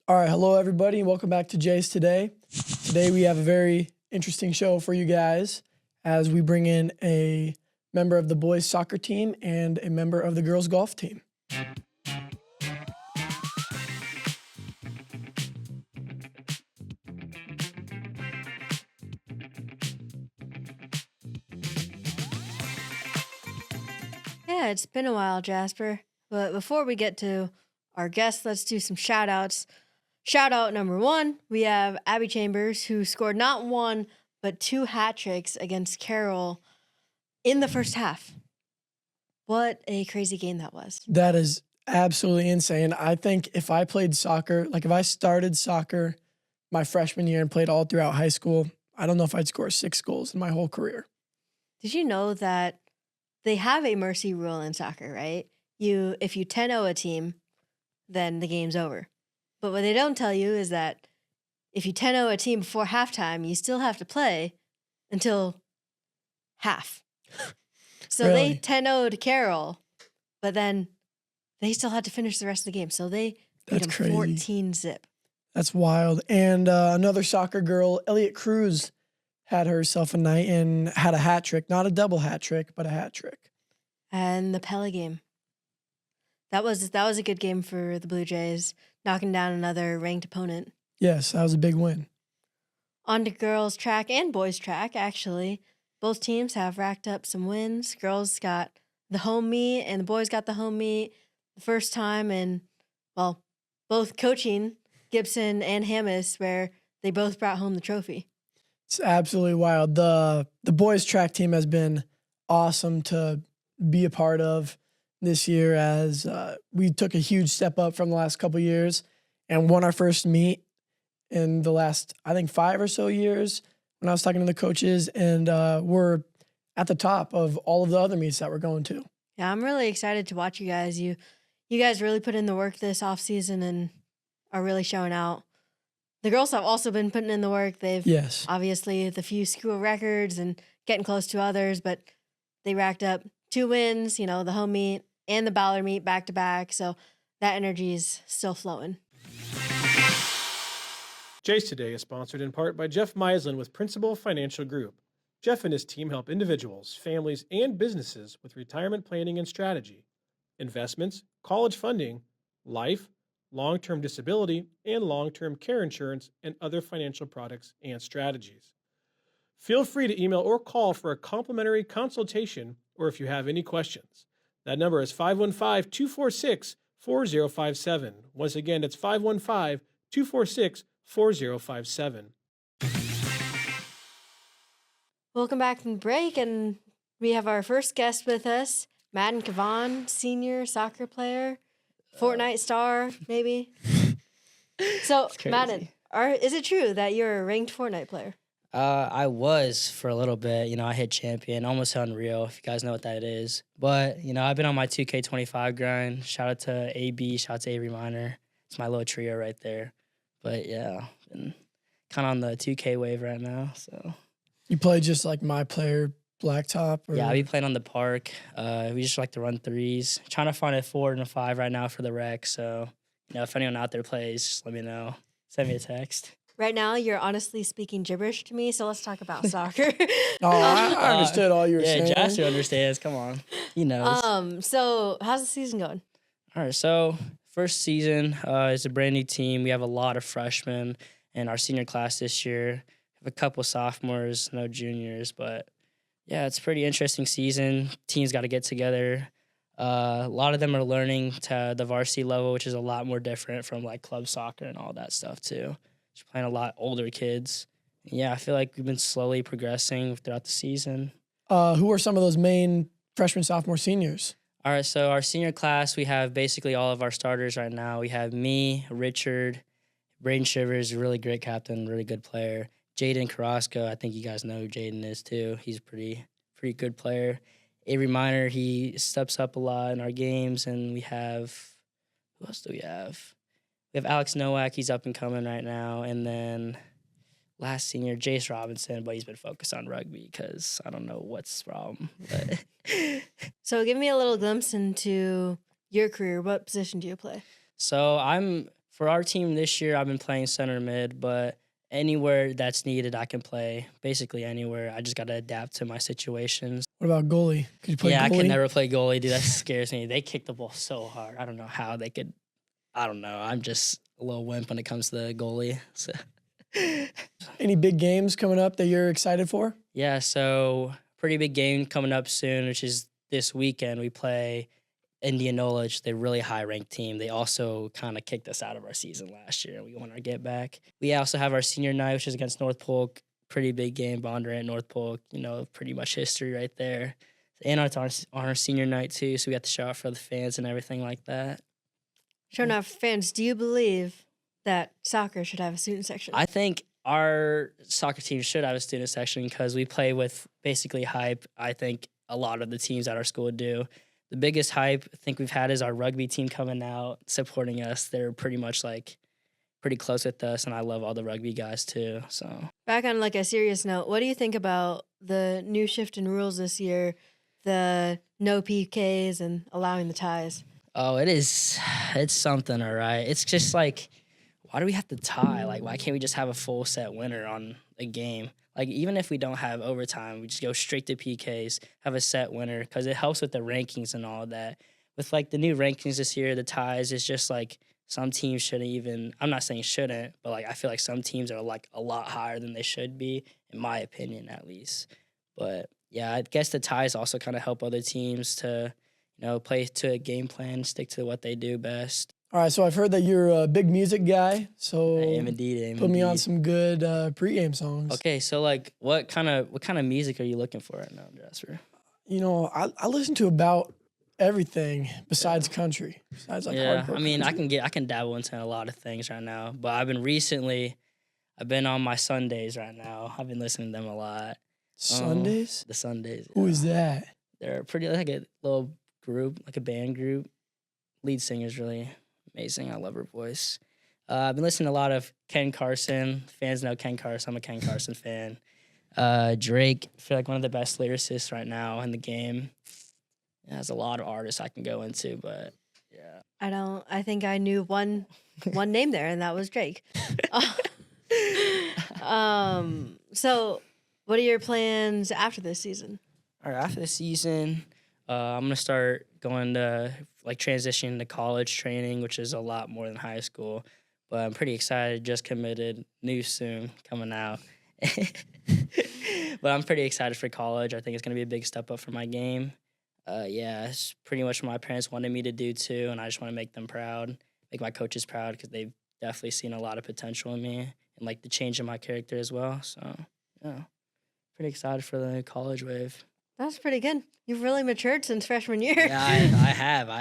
All right, hello everybody, and welcome back to Jace Today. Today we have a very interesting show for you guys as we bring in a member of the boys soccer team and a member of the girls golf team. Yeah, it's been a while, Jasper. But before we get to our guests, let's do some shout outs. Shout out number one, we have Abby Chambers, who scored not one, but 2 hat tricks against Carroll in the first half. What a crazy game that was. That is absolutely insane. I think if I played soccer, like if I started soccer my freshman year and played all throughout high school, I don't know if I'd score 6 goals in my whole career. Did you know that they have a mercy rule in soccer, right? If you 10-0 a team, then the game's over. But what they don't tell you is that if you 10-0 a team before halftime, you still have to play until half. So Really? they 10-0'd Carroll, but then they still had to finish the rest of the game. So they beat That's them crazy. 14-zip. That's wild. And another soccer girl, Elliot Cruz, had herself a night and had a hat trick. Not a double hat trick, but a hat trick. And the Pella game. That was a good game for the Blue Jays, knocking down another ranked opponent. Yes, that was a big win. On to girls track and boys track, actually. Both teams have racked up some wins. Girls got the home meet and the boys got the home meet the first time in, well, both coaching Gibson and Hammis, where they both brought home the trophy. It's absolutely wild. The boys track team has been awesome to be a part of this year as we took a huge step up from the last couple years and won our first meet in the last, I think, 5 or so years when I was talking to the coaches, and we're at the top of all of the other meets that we're going to. Yeah, I'm really excited to watch you guys. You guys really put in the work this offseason and are really showing out. The girls have also been putting in the work. They've Yes. obviously the few school records and getting close to others, but they racked up 2 wins, the home meet and the Ballard meet back to back. So that energy is still flowing. Jace Today is sponsored in part by Jeff Meislin with Principal Financial Group. Jeff and his team help individuals, families, and businesses with retirement planning and strategy, investments, college funding, life, long-term disability, and long-term care insurance, and other financial products and strategies. Feel free to email or call for a complimentary consultation or if you have any questions. That number is 515-246-4057. Once again, it's 515-246-4057. Welcome back from the break, and we have our first guest with us, Madden Cavan, senior soccer player, Fortnite star, maybe. So, Madden, is it true that you're a ranked Fortnite player? I was for a little bit. I hit champion, almost Unreal, if you guys know what that is. But, I've been on my 2K25 grind. Shout out to AB, shout out to Avery Minor. It's my little trio right there. But, yeah, been kind of on the 2K wave right now. So You play just like my player, Blacktop? Or? Yeah, I be playing on the park. We just like to run threes. Trying to find a 4 and a 5 right now for the rec. So, if anyone out there plays, just let me know. Send me a text. Right now, you're honestly speaking gibberish to me, so let's talk about soccer. Oh, I understood all you were saying. Yeah, Jasper understands. Come on. He knows. So how's the season going? All right, so first season is a brand new team. We have a lot of freshmen in our senior class this year. We have a couple sophomores, no juniors, but yeah, it's a pretty interesting season. Teams got to get together. A lot of them are learning to the varsity level, which is a lot more different from like club soccer and all that stuff too. Just playing a lot older kids. Yeah, I feel like we've been slowly progressing throughout the season. Who are some of those main freshmen, sophomore, seniors? All right, so our senior class, we have basically all of our starters right now. We have me, Richard, Braden Shivers, a really great captain, really good player. Jaden Carrasco, I think you guys know who Jaden is too. He's a pretty good player. Avery Minor, he steps up a lot in our games, and we have, who else do we have? We have Alex Nowak, he's up and coming right now, and then last senior, Jace Robinson, but he's been focused on rugby because I don't know what's the problem. But So give me a little glimpse into your career. What position do you play? So I'm For our team this year, I've been playing center mid, but anywhere that's needed, I can play. Basically anywhere. I just got to adapt to my situations. What about goalie? Could you play Yeah, goalie? I can never play goalie, dude. That scares me. They kick the ball so hard. I don't know how they could. I don't know. I'm just a little wimp when it comes to the goalie. So. Any big games coming up that you're excited for? Yeah, so pretty big game coming up soon, which is this weekend. We play Indianola, which is a really high-ranked team. They also kind of kicked us out of our season last year. We want to get back. We also have our senior night, which is against North Polk. Pretty big game, Bondurant, North Polk. Pretty much history right there. And it's on our senior night, too, so we have to show out for the fans and everything like that. Showing out for fans, do you believe that soccer should have a student section? I think our soccer team should have a student section because we play with basically hype. I think a lot of the teams at our school do. The biggest hype I think we've had is our rugby team coming out, supporting us. They're pretty much pretty close with us, and I love all the rugby guys too. So Back on a serious note, what do you think about the new shift in rules this year, the no PKs and allowing the ties? oh, it's something, all right. It's just why do we have to tie? Why can't we just have a full set winner on a game? Even if we don't have overtime, we just go straight to PKs, have a set winner, because it helps with the rankings and all that. With, the new rankings this year, the ties, it's just, some teams shouldn't even – I'm not saying shouldn't, but, I feel like some teams are, a lot higher than they should be, in my opinion, at least. But, yeah, I guess the ties also kind of help other teams to, play to a game plan, stick to what they do best. All right, so I've heard that you're a big music guy, so I am indeed. put me on some good pregame songs. Okay, so what kind of music are you looking for right now, Jasper? I listen to about everything besides country, besides hardcore. I mean, country. I can dabble into a lot of things right now, but I've been on my Sundays right now. I've been listening to them a lot. Sundays? The Sundays. Who yeah. is that? They're pretty a little group, a band group. Lead singer's really amazing. I love her voice. I've been listening to a lot of Ken Carson. Fans know Ken Carson. I'm a Ken Carson fan. Drake, I feel like one of the best lyricists right now in the game. There's a lot of artists I can go into, but yeah. I think I knew one name there, and that was Drake. So what are your plans after this season? All right, after the season, I'm going to start going to transitioning to college training, which is a lot more than high school. But I'm pretty excited. Just committed. New soon coming out. But I'm pretty excited for college. I think it's going to be a big step up for my game. It's pretty much what my parents wanted me to do too, and I just want to make them proud, make my coaches proud because they've definitely seen a lot of potential in me and the change in my character as well. So, yeah, pretty excited for the college wave. That's pretty good. You've really matured since freshman year. Yeah, I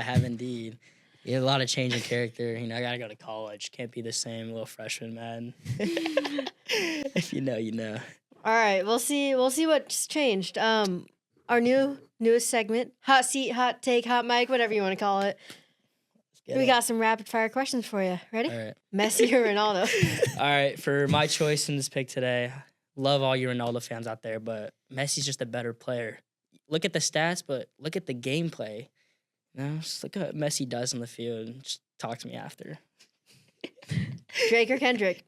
have indeed. You have a lot of change in character. I gotta go to college. Can't be the same little freshman man. If you know, you know. All right, we'll see what's changed. Our newest segment, hot seat, hot take, hot mic, whatever you want to call it. We got some rapid fire questions for you. Ready? All right. Messi or Ronaldo? All right, for my choice in this pick today, love all you Ronaldo fans out there, but Messi's just a better player. Look at the stats, but look at the gameplay. Just look at what Messi does on the field and just talk to me after. Drake or Kendrick?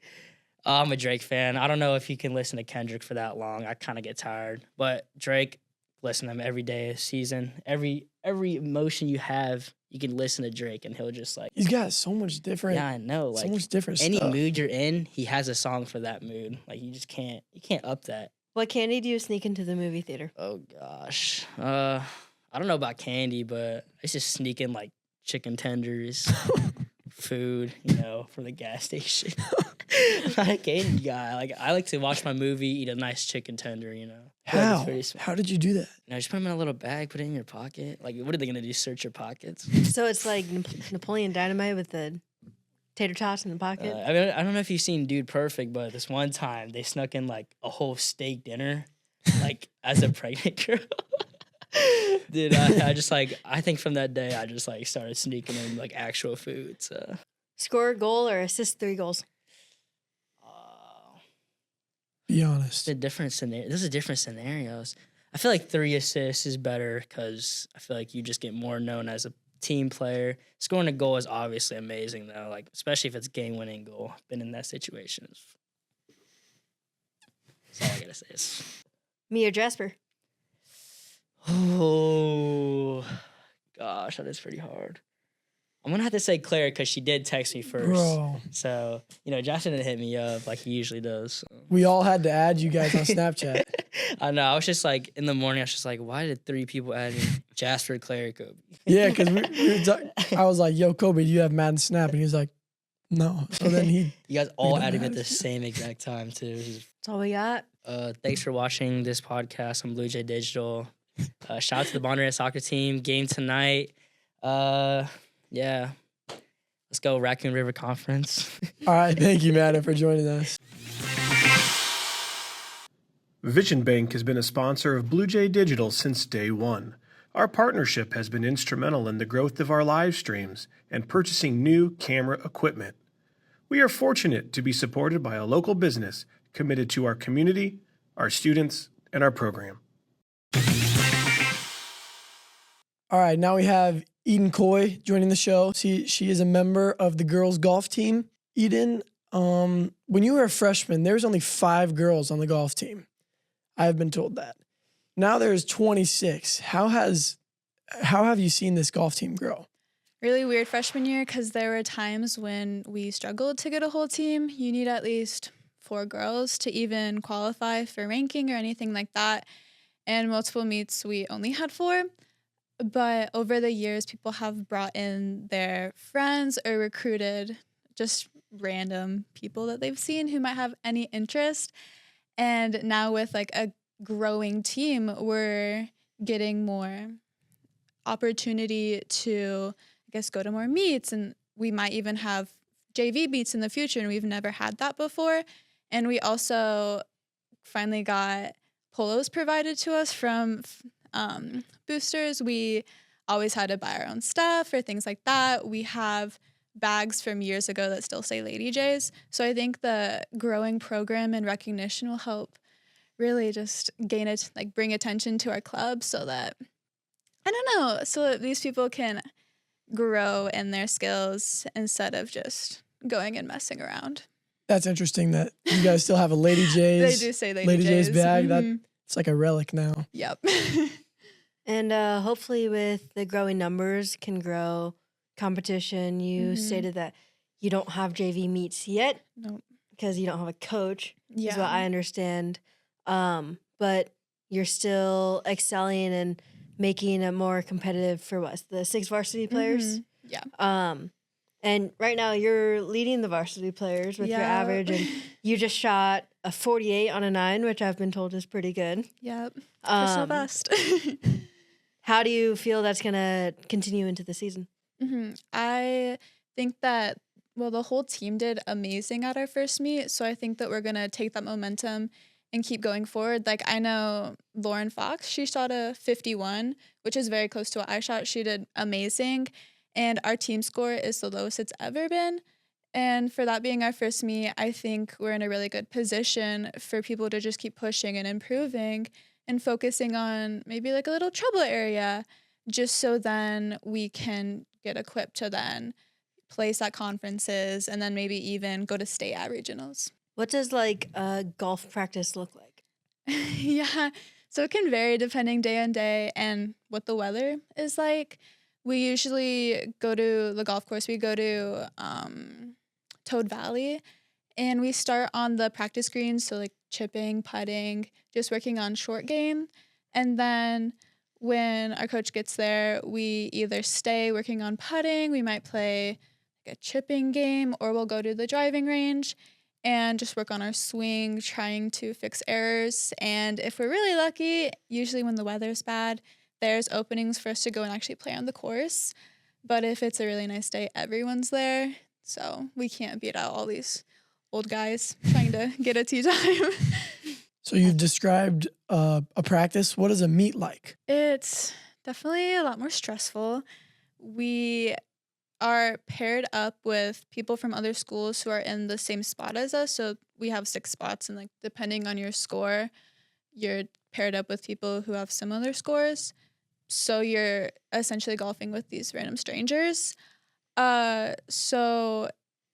I'm a Drake fan. I don't know if you can listen to Kendrick for that long. I kind of get tired. But Drake, listen to him every day of the season. Every emotion you have, you can listen to Drake, and he'll just He's got so much different. Yeah, I know. So much different any stuff. mood you're in, he has a song for that mood. You just can't up that. What candy do you sneak into the movie theater? Oh gosh. I don't know about candy, but I just sneak in chicken tenders, food, from the gas station. I'm not a candy guy. I like to watch my movie, eat a nice chicken tender, How? How did you do that? Just put them in a little bag, put it in your pocket. What are they gonna do? Search your pockets? So it's like Napoleon Dynamite with the tater tots in the pocket? I don't know if you've seen Dude Perfect, but this one time they snuck in a whole steak dinner, as a pregnant girl. Dude, I think from that day I just started sneaking in actual food. So Score a goal or assist 3 goals? Be honest. This is different scenarios. I feel 3 assists is better because I feel you just get more known as a team player. Scoring a goal is obviously amazing, though, like especially if it's game-winning goal. Been in that situation. That's all I gotta say. Me or Jasper? Oh, gosh, that is pretty hard. I'm gonna have to say Claire because she did text me first. Bro, So, Josh didn't hit me up like he usually does. So. we all had to add you guys on Snapchat. I know. I was just like, in the morning, I was just like, why did 3 people add me? Jasper, Claire, Kobe. Yeah, because I was like, yo, Kobe, do you have Madden Snap? And he was like, no. So then You guys all don't added me at have the it. same exact time, too. That's all we got. Thanks for watching this podcast on Blue Jay Digital. Shout out to the Bonneret soccer team. Game tonight. Yeah. Let's go Raccoon River Conference. all right, thank you, Madden, for joining us. Vision Bank has been a sponsor of Blue Jay Digital since day one. Our partnership has been instrumental in the growth of our live streams and purchasing new camera equipment. We are fortunate to be supported by a local business committed to our community, our students, and our program. All right, now we have Eden Coy joining the show. She is a member of the girls' golf team. Eden, when you were a freshman, there was only 5 girls on the golf team. I have been told that. Now there's 26. How have you seen this golf team grow? Really weird freshman year because there were times when we struggled to get a whole team. You need at least 4 girls to even qualify for ranking or anything like that. And multiple meets, we only had 4. But over the years, people have brought in their friends or recruited just random people that they've seen who might have any interest. And now with like a growing team, we're getting more opportunity to, I guess, go to more meets. And we might even have JV meets in the future. And we've never had that before. And we also finally got polos provided to us from boosters. We always had to buy our own stuff or things like that. We have bags from years ago that still say Lady J's. So I think the growing program and recognition will help really just gain it, like bring attention to our club so that, I don't know, so that these people can grow in their skills instead of just going and messing around. That's interesting that you guys still have a Lady J's. They do say Lady Lady J's J's. bag. Mhm. It's like a relic now. Yep. And hopefully with the growing numbers can grow competition. You stated that you don't have JV meets yet Nope. because you don't have a coach, is what Yeah. I understand. But you're still excelling and making it more competitive for the 6 varsity players. Yeah. And right now you're leading the varsity players with your Yeah. average, and you just shot a 48 on a 9, which I've been told is pretty good. Yep. Personal Um, best. How do you feel that's going to continue into the season? I think that, well, the whole team did amazing at our first meet. So I think that we're going to take that momentum and keep going forward. Like, I know Lauren Fox, she shot a 51, which is very close to what I shot. She did amazing. And our team score is the lowest it's ever been. And for that being our first meet, I think we're in a really good position for people to just keep pushing and improving and focusing on maybe like a little trouble area, just so then we can get equipped to then place at conferences and then maybe even go to state at regionals. What does golf practice look like? Yeah, so it can vary depending day on day and what the weather is like. We usually go to the golf course. We go to Toad Valley, and we start on the practice greens, so like chipping, putting, just working on short game. And then when our coach gets there, we either stay working on putting, we might play like a chipping game, or we'll go to the driving range and just work on our swing, trying to fix errors. And if we're really lucky, usually when the weather's bad, there's openings for us to go and actually play on the course. But if it's a really nice day, everyone's there. So we can't beat out all these old guys trying to get a tee time. So you've described a practice. What is a meet like? It's definitely a lot more stressful. We are paired up with people from other schools who are in the same spot as us. So we have 6 spots, and like depending on your score, you're paired up with people who have similar scores. So you're essentially golfing with these random strangers. So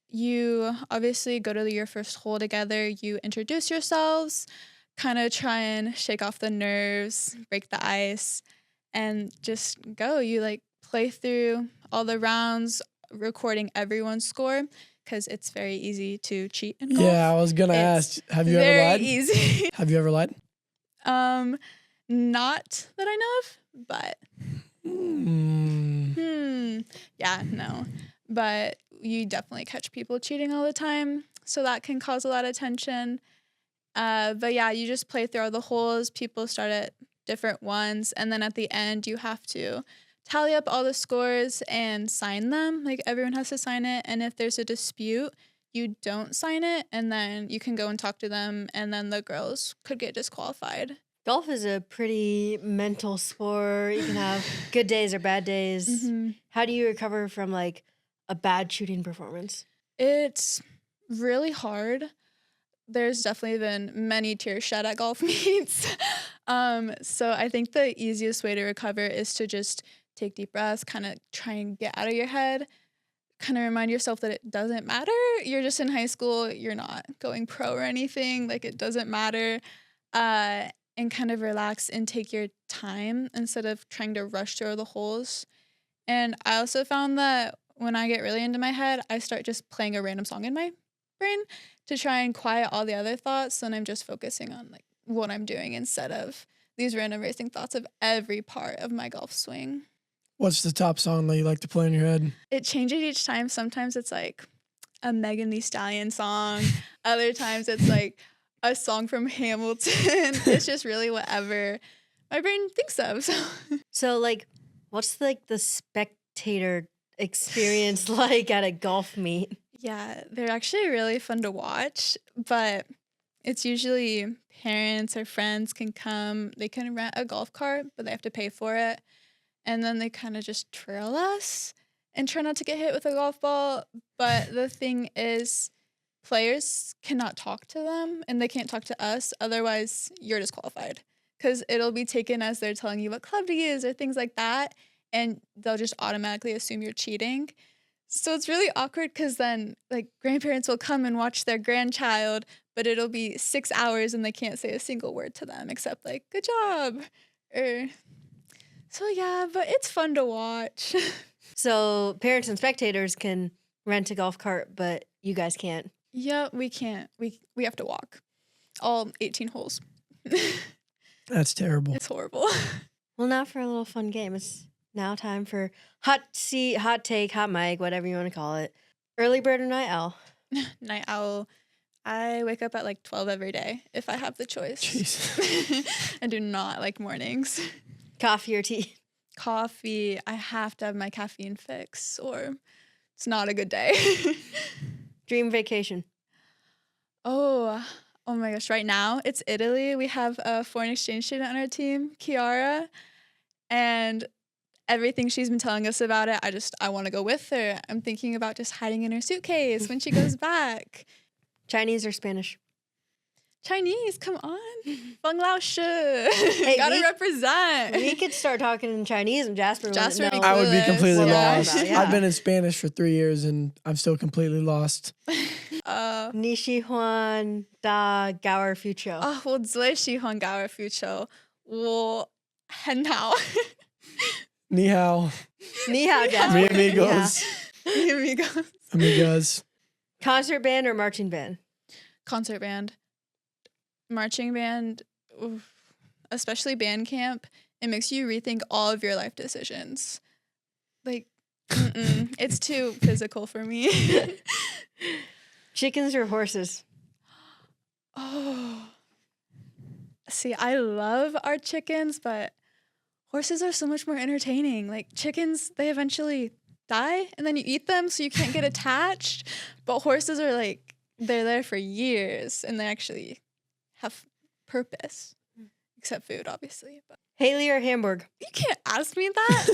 you obviously go to your first hole together. You introduce yourselves, kind of try and shake off the nerves, break the ice, and just go. You like play through all the rounds, recording everyone's score because it's very easy to cheat in golf. Yeah, I was gonna It's ask. Have you ever very lied? easy. Have you ever lied? Not that I know of, but yeah, no. But you definitely catch people cheating all the time, so that can cause a lot of tension. But yeah, you just play through all the holes. People start at different ones, and then at the end, you have to tally up all the scores and sign them. Like everyone has to sign it, and if there's a dispute, you don't sign it, and then you can go and talk to them, and then the girls could get disqualified. Golf is a pretty mental sport. You can have good days or bad days. Mhm. How do you recover from like a bad shooting performance? It's really hard. There's definitely been many tears shed at golf meets. So I think the easiest way to recover is to just take deep breaths, kind of try and get out of your head, kind of remind yourself that it doesn't matter. You're just in high school. You're not going pro or anything. Like it doesn't matter. And kind of relax and take your time instead of trying to rush through the holes. And I also found that when I get really into my head, I start just playing a random song in my brain to try and quiet all the other thoughts. And I'm just focusing on like what I'm doing instead of these random racing thoughts of every part of my golf swing. What's the top song that you like to play in your head? It changes each time. Sometimes it's like a Megan Thee Stallion song. Other times it's like a song from Hamilton. It's just really whatever my brain thinks of. So like, what's like the spectator experience like at a golf meet? Yeah, they're actually really fun to watch, but it's usually parents or friends can come. They can rent a golf cart, but they have to pay for it. And then they kind of just trail us and try not to get hit with a golf ball. But the thing is, players cannot talk to them and they can't talk to us. Otherwise, you're disqualified because it'll be taken as they're telling you what club to use or things like that. And they'll just automatically assume you're cheating. So it's really awkward because then like grandparents will come and watch their grandchild, but it'll be 6 hours and they can't say a single word to them except like, good job. So yeah, but it's fun to watch. So parents and spectators can rent a golf cart, but you guys can't. Yeah, we can't. We have to walk all 18 holes. That's terrible. It's horrible. Well, now for a little fun game. It's now time for hot seat, hot take, hot mic, whatever you want to call it. Early bird or night owl? Night owl. I wake up at like 12 every day if I have the choice. Jeez. I do not like mornings. Coffee or tea? Coffee. I have to have my caffeine fix or it's not a good day. Dream vacation? Oh my gosh. Right now it's Italy. We have a foreign exchange student on our team, Kiara, and everything she's been telling us about it, I want to go with her. I'm thinking about just hiding in her suitcase when she goes back. Chinese or Spanish? Chinese, come on. Feng Lao Shi. Hey, Gotta represent. We could start talking in Chinese and Jasper Jasper wouldn't would know. be I would be clueless. completely Yeah. lost. Yeah. I've been in Spanish for 3 years and I'm still completely lost. Nishi Huan da Gao Fucho. 我最喜欢高尔夫球，我很好。Ni hao. Ni hao, Jasper. Mi Ni hao. amigos. Here we go. Amigas. Concert band or marching band? Concert band, marching band, oof, especially band camp, it makes you rethink all of your life decisions. Like, it's too physical for me. Chickens or horses? Oh, see, I love our chickens, but horses are so much more entertaining. Like chickens, they eventually die and then you eat them so you can't get attached. But horses are like, they're there for years and they actually have purpose, except food, obviously. But Haley or Hamburg? you can't ask me that.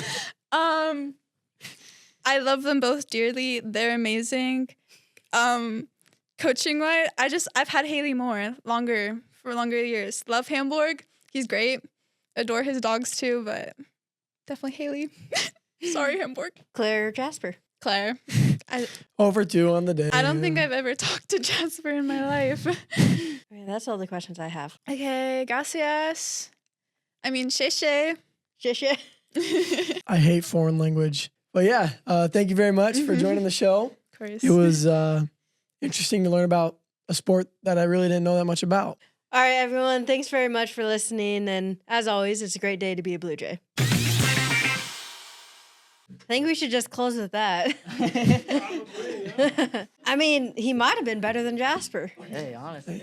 I love them both dearly. They're amazing. Coaching wise, I've had Haley for longer years. Love Hamburg. He's great. Adore his dogs too, but Definitely Haley. Sorry, Hamburg. Claire, Jasper. Claire. Over 2 on the day. I don't think I've ever talked to Jasper in my life. Okay, that's all the questions I have. Okay, gracias. I mean, sheshe. Shisha. I hate foreign language. But yeah, thank you very much for joining the show. Of course. It was interesting to learn about a sport that I really didn't know that much about. All right, everyone. Thanks very much for listening. And as always, it's a great day to be a Blue Jay. I think we should just close with that. I mean, he might have been better than Jasper. Hey, honestly.